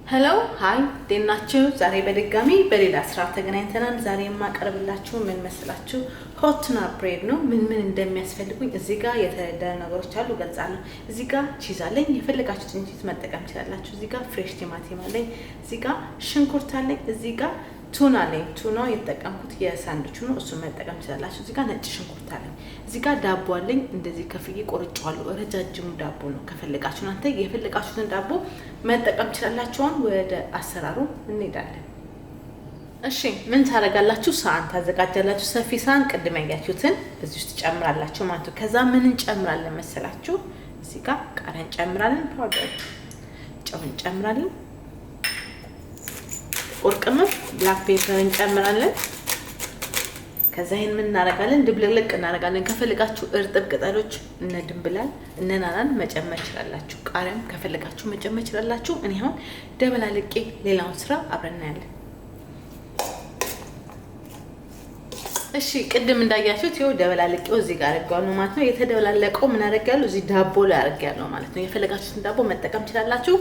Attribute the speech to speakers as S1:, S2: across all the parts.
S1: ሄሎ ሃይ ደናችሁ ዛሬ በድጋሚ በሌላ ስራ ተገናኝተናል። ዛሬ የማቀርብላችሁ ምን መስላችሁ ሆትና ብሬድ ነው። ምን እንደሚያስፈልጉኝ እዚህ ጋር የተደረደረ ነገሮች አሉ ገልጻለሁ። እዚህ ጋር ቺዝ አለኝ፣ የፈለጋችሁትን ቺዝ መጠቀም ትችላላችሁ። እዚህ ጋር ፍሬሽ ቲማቲም አለኝ፣ እዚህ ጋር ሽንኩርት አለኝ፣ እዚህ ጋር ቱና አለኝ። ቱናው የተጠቀምኩት የሳንድዊቹ ነው፣ እሱን መጠቀም ትችላላችሁ። እዚህ ጋር ነጭ ሽንኩርት አለኝ፣ እዚህ ጋር ዳቦ አለኝ። እንደዚህ ከፍዬ ቆርጬዋለሁ። ረጃጅሙ ዳቦ ነው። ከፈለጋችሁ እናንተ የፈለጋችሁትን ዳቦ መጠቀም ትችላላችሁ። ወደ አሰራሩ እንሄዳለን። እሺ ምን ታረጋላችሁ? ሳህን ታዘጋጃላችሁ። ሰፊ ሳህን ቅድም ያያችሁትን እዚህ ውስጥ ጨምራላችሁ ማለት ነው። ከዛ ምን እንጨምራለን መሰላችሁ? እዚህ ጋር ቃሪያ እንጨምራለን፣ ፓውደር ጨው እንጨምራለን፣ ቁርቅምፍ ብላክ ፔፐር እንጨምራለን። ከዛ ይሄን ምን እናረጋለን? ድብልቅልቅ እናረጋለን። ከፈለጋችሁ እርጥብ ቅጠሎች እነ ድንብላል እነ ናናን መጨመር ይችላላችሁ። ቃሪያም ከፈለጋችሁ መጨመር ይችላላችሁ። እኔ አሁን ደበላልቄ ሌላውን ስራ አብረን እናያለን። እሺ ቅድም እንዳያችሁት ይኸው ደበላልቄው እዚህ ጋር አድርጌዋለሁ ማለት ነው። የተደበላለቀው ምን አደርጋለሁ? እዚህ ዳቦ ላይ አድርጌያለሁ ማለት ነው። የፈለጋችሁትን ዳቦ መጠቀም ትችላላችሁ።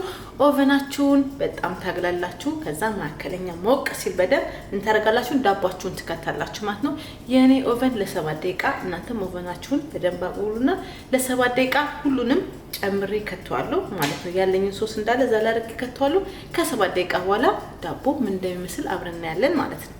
S1: ኦቨናችሁን በጣም ታግላላችሁ። ከዛ መካከለኛ ሞቅ ሲል በደንብ እንታረጋላችሁ፣ ዳቦአችሁን ትከታላችሁ ማለት ነው። የኔ ኦቨን ለ7 ደቂቃ፣ እናንተም ኦቨናችሁን በደንብ አቁሉና ለ7 ደቂቃ ሁሉንም ጨምሬ ከተዋለሁ ማለት ነው። ያለኝን ሶስ እንዳለ ዛላ አድርጌ ከተዋለሁ። ከ7 ደቂቃ በኋላ ዳቦ ምን እንደሚመስል አብረን እናያለን ማለት ነው።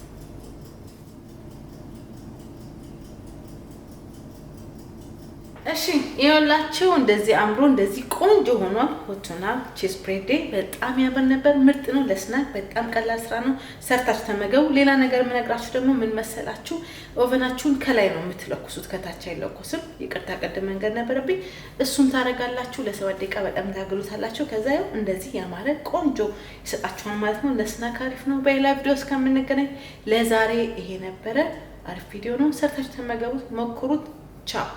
S1: እሺ ይኸውላችሁ እንደዚህ አምሮ እንደዚህ ቆንጆ ሆኗል። ሆትና ቺዝ ብሬድ በጣም ያምር ነበር። ምርጥ ነው። ለስናክ በጣም ቀላል ስራ ነው። ሰርታችሁ ተመገቡ። ሌላ ነገር የምነግራችሁ ደግሞ ምን መሰላችሁ? ኦቨናችሁን ከላይ ነው የምትለኩሱት፣ ከታች አይለኩስም። ይቅርታ ቀደም መንገድ ነበረብኝ። እሱን ታረጋላችሁ። ለ7 ደቂቃ በጣም ታግሉታላችሁ። ከዛ ያው እንደዚህ ያማረ ቆንጆ ይሰጣችኋል ማለት ነው። ለስናክ አሪፍ ነው። በሌላ ቪዲዮ እስከምንገናኝ ለዛሬ ይሄ ነበረ። አሪፍ ቪዲዮ ነው። ሰርታችሁ ተመገቡት፣ ሞክሩት። ቻው